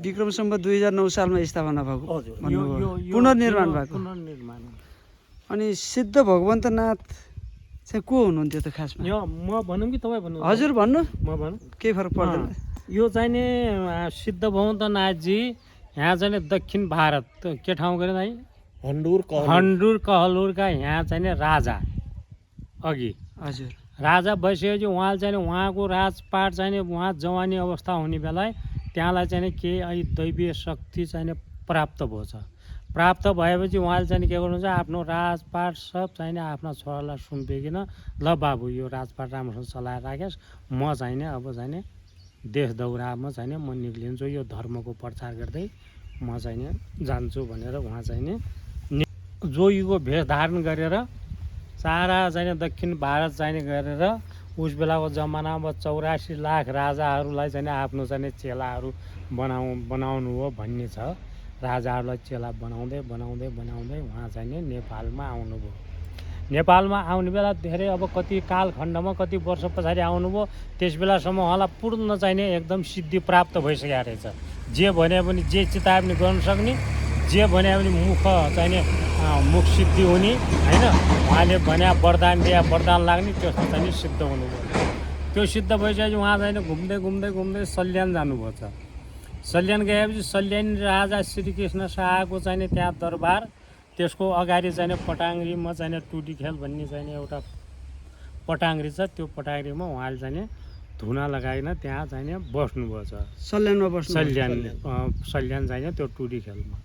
विक्रम सम्वत 2009 सालमा स्थापना भएको हजुर पुनर्निर्माण भएको। पुनर्निर्माण। अनि सिद्ध भगवन्तनाथ चाहिँ को हुनुहुन्थ्यो त खासमा? यो म भनौँ कि तपाईँ भन्नु? हजुर भन्नु, म भनौँ। केही फरक पर्दैन। यो चाहिँ नि सिद्ध भगवन्तनाथजी यहाँ चाहिँ नि दक्षिण भारत के ठाउँ गरे दाइ? हन्डुर कहलुरका यहाँ चाहिँ नि राजा अघि। हजुर। राजा भइसकेपछि उहाँले चाहिँ उहाँको राजपाट चाहिँ नि उहाँ जवानी अवस्था हुने बेला त्यहाँलाई चाहिँ केही अहिले दैवीय शक्ति चाहिँ प्राप्त भएछ। प्राप्त भएपछि उहाँले चाहिँ के गर्नुहुन्छ, आफ्नो राजपाट सब चाहिँ आफ्ना छोरालाई सुम्पिकन ल बाबु यो राजपाट राम्रोसँग चलाएर राखेस्, म चाहिँ अब चाहिँ देश दौरामा चाहिँ म निक्लिन्छु, यो धर्मको प्रचार गर्दै म चाहिँ जान्छु भनेर उहाँ चाहिँ जोगीको भेष धारण गरेर सारा चाहिँ दक्षिण भारत चाहिँ गरेर उस बेलाको जमानामा 84 लाख राजाहरूलाई चाहिँ आफ्नो चाहिँ चेलाहरू बनाउनु हो भन्ने छ। राजाहरूलाई चेला बनाउँदै बनाउँदै बनाउँदै उहाँ चाहिँ नेपालमा आउनुभयो। नेपालमा आउने बेला धेरै अब कति कालखण्डमा कति वर्ष पछाडि आउनुभयो। त्यस बेलासम्म उहाँलाई पूर्ण चाहिँ एकदम सिद्धि प्राप्त भइसकेको रहेछ। जे भने पनि जे चिताए पनि गर्न सक्ने, जे भने पनि मुख चाहिँ मुख सिद्धि हुने होइन। उहाँले भने वरदान दिए वरदान लाग्ने, त्यस्तो चाहिँ सिद्ध हुनुभयो। त्यो सिद्ध भइसकेपछि उहाँ चाहिँ घुम्दै घुम्दै घुम्दै सल्यान जानुभएको छ। सल्यान गएपछि सल्यान राजा श्रीकृष्ण शाहको चाहिँ त्यहाँ दरबार, त्यसको अगाडि चाहिँ पटाङ्ग्रीमा चाहिँ टुडी खेल भन्ने चाहिँ एउटा पटाङ्ग्री छ। त्यो पटाङ्ग्रीमा उहाँले चाहिँ धुना लगाइन त्यहाँ चाहिँ बस्नुभएको छ। सल्यानमा बस्नु? सल्यान चाहिँ त्यो टुडी खेलमा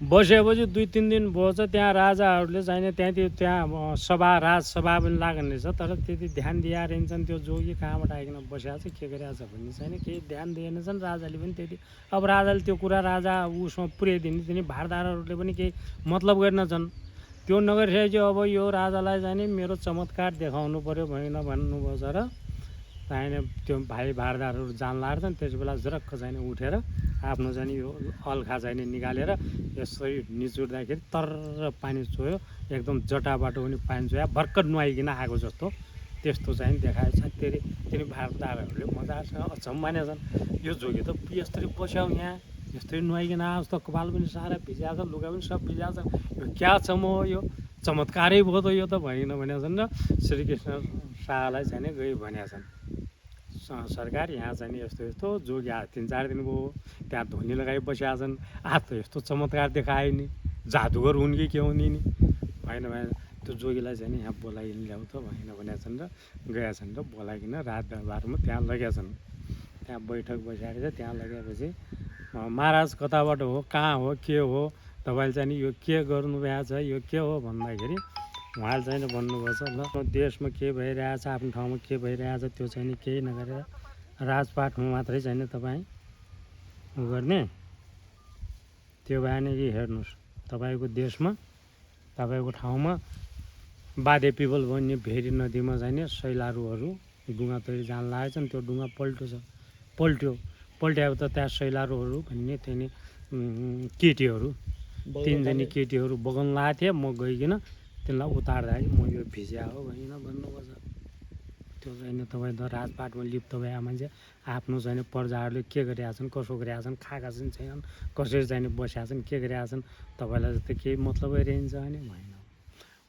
बसेपछि 2-3 दिन भयो छ। त्यहाँ राजाहरूले चाहिँ त्यहाँ राजसभा पनि लाग्ने रहेछ, तर त्यति ध्यान दिएर रहन्छन्। त्यो जोगी कहाँबाट आइकन बसिरहेको छ, के गरिरहेको छ भन्ने चाहिँ केही ध्यान दिएनछन् राजाले पनि त्यति। अब राजाले त्यो कुरा राजा उसमा पुर्याइदिने, तिनी भारदारहरूले पनि केही मतलब गरेनछन्। त्यो नगरिसकेपछि अब यो राजालाई चाहिँ मेरो चमत्कार देखाउनु पऱ्यो भनेर भन्नुभएको छ र चाहिँ त्यो भाइ भारदारहरू जान लाग्छन्। त्यस बेला जरक्क चाहिँ उठेर आफ्नो चाहिँ यो अल्खा चाहिँ निकालेर यसरी निचुड्दाखेरि तर पानी चोयो, एकदम जटाबाट पनि पानी चोया, भर्खर नुहाइकन आएको जस्तो त्यस्तो चाहिँ देखाएछ। तिनी भारदारहरूले मजासँग अचम्म मानेछन्, यो जोगी त यस्तरी बस्याउ यहाँ, यस्तरी नुहाइकन आएको जस्तो, कपाल पनि सारा भिजाएको छ, लुगा पनि सब भिजाएको छ, यो क्या छ म यो चमत्कारै भयो त यो त भनिकन भनेछन्। र श्रीकृष्ण शाहलाई चाहिँ गई भनेछन्, सरकार यहाँ चाहिँ यस्तो यस्तो जोगी 3-4 दिन भयो त्यहाँ धुनी लगाइ बसिया छन्, आज त यस्तो चमत्कार देखायो नि, जादुगर हुन् कि के हुन् नि होइन भने त्यो जोगीलाई चाहिँ यहाँ बोलाइ ल्याउ त भनेर भनेछन्। र गएछन् र बोलाइकन रात दरबारमा त्यहाँ लगेछन्। त्यहाँ बैठक बसिरहेको छ। त्यहाँ लगेपछि महाराज कताबाट हो, कहाँ हो, के हो, तपाईँले चाहिँ यो के गर्नुभएको छ, यो के हो भन्दाखेरि उहाँले चाहिँ भन्नुभएको छ, ल देशमा के भइरहेछ, आफ्नो ठाउँमा के भइरहेछ त्यो चाहिँ केही नगरेर राजपाटमा मात्रै चाहिँ तपाईँ गर्ने, त्यो भएन कि हेर्नुहोस् तपाईँको देशमा तपाईँको ठाउँमा बाधे पिपल भन्ने भेरी नदीमा चाहिँ सैलारूहरू डुङ्गा तैरी जान लागेछन्। त्यो डुङ्गा पल्ट्यो त त्यहाँ सैलारूहरू भन्ने त्यहाँनि केटीहरू 3 जनी केटीहरू बगान लागेको थिए। म गइकन त्यसलाई उतार्दाखेरि म यो भिज्या हो भनिकन भन्नुभएको छ। त्यो चाहिँ तपाईँ त राजपाटमा लिप्त भए मान्छे आफ्नो चाहिँ प्रजाहरूले के गरिरहेका छन्, कसो गरिरहेका छन्, खाएका छन् छैनन्, कसरी चाहिँ बसिया छन्, के गरिरहेका छन्, तपाईँलाई त केही मतलबै रहन्छ भने भएन।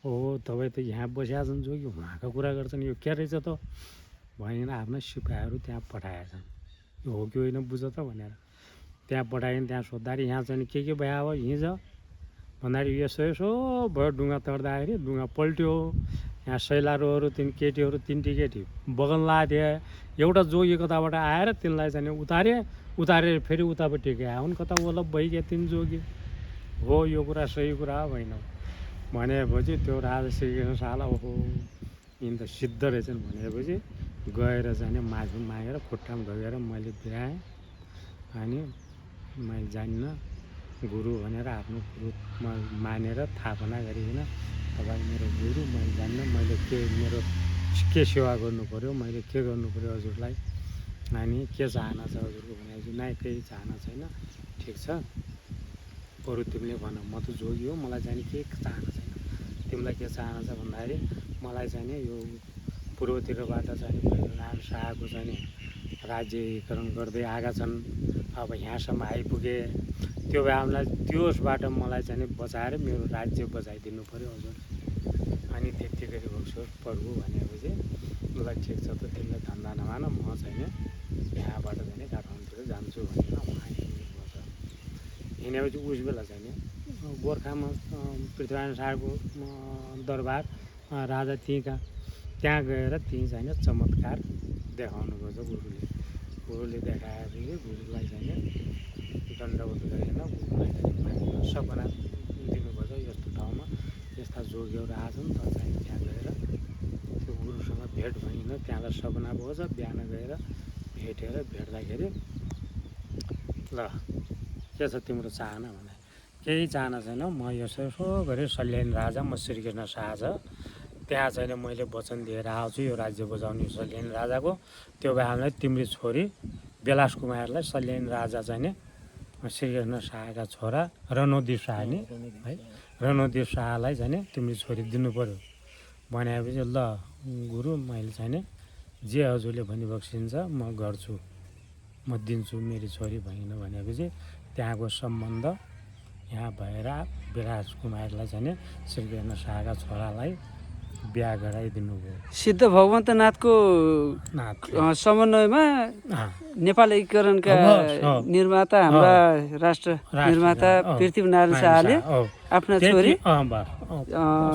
ओहो तपाईँ त यहाँ बसिया छन् जोगी, उहाँको कुरा गर्छन्, यो के रहेछ त भनिकन आफ्नो सिपाहीहरू त्यहाँ पठाएछन्। यो हो कि होइन बुझ त भनेर त्यहाँ पठाइकन त्यहाँ सोद्धाखेरि यहाँ चाहिँ के भयो अब हिजो भन्दाखेरि यसो यसो भयो, डुङ्गा तर्दाखेरि डुङ्गा पल्ट्यो। यहाँ सैलारूहरू 3 केटीहरू 3 केटी बगन लागेको थिए। एउटा जोगी कताबाट आएर तिनलाई चाहिँ उतारेर फेरि उतापट्टि गए हुन्, कता वल्लभ भइगयो 3 जोगी। हो यो कुरा सही कुरा हो होइन भनेपछि त्यो राजा श्रीकृष्ण शाहलाई ओहो यिनी त सिद्ध रहेछन् भनेपछि गएर चाहिँ मासु मागेर खुट्टामा ढोगेर मैले बिराएँ, अनि मैले जान्न गुरु भनेर आफ्नो गुरुमा मानेर थापना गरिकन तपाईँ मेरो गुरु, मैले जान्न, मैले मेरो के सेवा गर्नु पऱ्यो, मैले के गर्नु पऱ्यो हजुरलाई, अनि के चाहना छ हजुरको भनेपछि नाइ केही चाहना छैन, ठिक छ बरु तिमीले भन, म त जोगी हो, मलाई चाहिँ के चाहना छैन, तिमीलाई के चाहना छ भन्दाखेरि मलाई चाहिँ यो पूर्वतिरबाट चाहिँ राम शाहको चाहिँ राज्यीकरण गर्दै आएका छन्, अब यहाँसम्म आइपुगे त्यो भए हामीलाई त्यसबाट मलाई चाहिँ बचाएर मेरो राज्य बचाइदिनु पऱ्यो हजुर। अनि त्यति गरी होस् प्रभु भनेपछि ल ठिक छ त त्यसले धन्दा नमान म चाहिँ यहाँबाट चाहिँ काठमाडौँतिर जान्छु भनेर उहाँ हिँड्नुपर्छ। हिँडेपछि उस बेला चाहिँ गोर्खामा पृथ्वीनारायण शाहको दरबार राजा त्यहाँ गएर चाहिँ चमत्कार देखाउनुपर्छ गुरुले देखाएपछि गुरुलाई चाहिँ दण्डवत गरेर गुरुलाई चाहिँ सपना दिनुपर्छ यस्तो ठाउँमा यस्ता जोगीहरू आछन् त चाहिँ त्यहाँ गएर त्यो गुरुसँग भेट भइन त्यहाँलाई सपना भयो छ बिहान गएर भेट्दाखेरि ल के छ तिम्रो चाहना भने केही चाहना छैन म यसो गरेर सल्यान राजा म श्रीकृष्ण शाह छ त्यहाँ चाहिँ मैले वचन दिएर आउँछु यो राज्य बचाउने सल्यान राजाको त्यो भए हामीलाई तिम्रो छोरी बेलास कुमारलाई सल्यान राजा चाहिँ श्रीकृष्ण शाहका छोरा रणोदीप शाह नि है रणोदीप शाहलाई चाहिँ तिम्रो छोरी दिनु पऱ्यो भनेपछि ल गुरु मैले चाहिँ जे हजुरले भनी बक्सिन्छ म गर्छु म दिन्छु मेरो छोरी भइन भनेपछि त्यहाँको सम्बन्ध यहाँ भएर बेलास कुमारलाई चाहिँ श्रीकृष्ण शाहका छोरालाई बिहा गराइदिनु भयो। सिद्ध भगवन्तनाथको समन्वयमा नेपाल एकीकरणका निर्माता हाम्रा राष्ट्र निर्माता पृथ्वीनारायण शाहले आफ्ना छोरी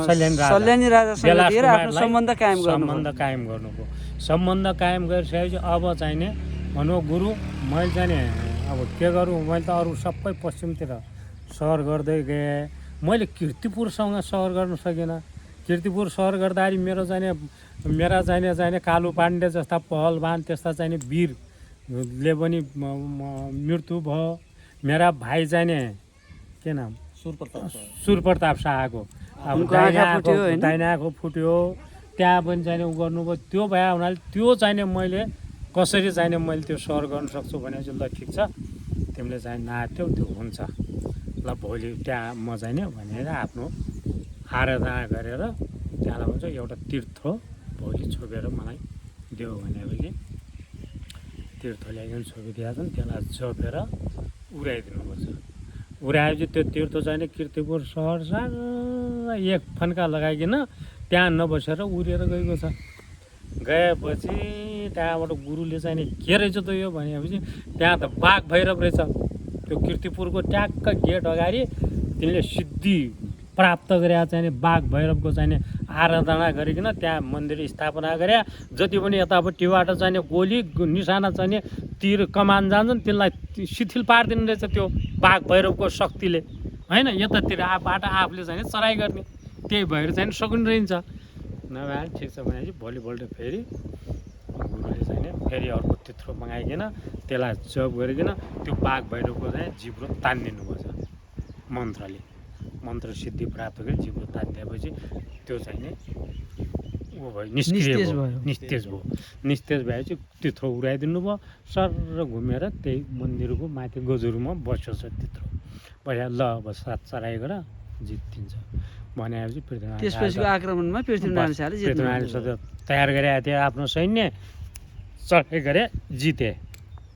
सल्यानी राजासँग दिएर आफ्नो सम्बन्ध कायम गर्नुभयो। सम्बन्ध कायम गरिसकेपछि अब चाहिँ भनौँ गुरु मैले चाहिँ अब के गरौँ मैले त अरू सबै पश्चिमतिर सहर गर्दै गएँ मैले किर्तिपुरसँग सहर गर्न सकिनँ। किर्तिपुर सहर गर्दाखेरि मेरा चाहिँ कालु पाण्डे जस्ता पहलवान त्यस्ता चाहिँ वीरले पनि मृत्यु भयो। मेरा भाइ चाहिँ के नाम सुरप्रताप शाहको अब दाहिना आँखा फुट्यो त्यहाँ पनि चाहिँ उ गर्नुभयो। त्यो भए हुनाले त्यो चाहिँ मैले कसरी चाहिँ मैले त्यो सहर गर्न सक्छु भनेपछि ल ठिक छ तिमीले चाहिँ नाट्यौ त्यो हुन्छ ल भोलि त्यहाँ म चाहिँ भनेर आफ्नो आराधना गरेर त्यहाँलाई भन्छ एउटा तीर्थ भोलि छोपेर मलाई देऊ भनेपछि तीर्थ ल्याइकन छोपिदिएका छन् त्यसलाई छोपेर उडाइदिनुपर्छ। उडाएपछि त्यो तीर्थ चाहिँ किर्तिपुर सहर सारा एक फन्का लगाइकन त्यहाँ नबसेर उडेर गएको छ। गएपछि त्यहाँबाट गुरुले चाहिँ के रहेछ त यो भनेपछि त्यहाँ त बाघ भैरव रहेछ। त्यो किर्तिपुरको ट्याक्क गेट अगाडि तिनले सिद्धि प्राप्त गरे चाहिँ बाघ भैरवको चाहिँ आराधना गरिकन त्यहाँ मन्दिर स्थापना गरे। जति पनि यतापट्टिबाट चाहिँ गोली निशाना चाहिँ तीर कमान जान्छन् त्यसलाई शिथिल पारिदिनु रहेछ त्यो बाघ भैरवको शक्तिले होइन। यतातिर बाट आफूले चाहिँ चराइ गर्ने त्यही भएर चाहिँ सकिनु रहन्छ नभए ठिक छ भनेपछि भोलिपल्ट फेरि गुरुले चाहिँ फेरि अर्को त्यत्रो मगाइकन त्यसलाई जप गरिकन त्यो बाघ भैरवको चाहिँ जिब्रो तानिदिनुपर्छ मन्त्रले। मन्त्र सिद्धि प्राप्त गरी जिब्रो तानिदिएपछि त्यो चाहिँ ऊ भयो निस्तेज भयो। निस्तेज भएपछि त्यत्रो उडाइदिनु भयो सर घुमेर त्यही मन्दिरको माथि गजुरमा बस्यो छ त्यत्रो बस्यो। ल अब सात चराइ गर जित्दिन्छ भनेपछि त्यसपछिको आक्रमणमा पृथ्वीनारायण शाहले तयार गरेका थिए आफ्नो सैन्य चढाइ गरे जिते।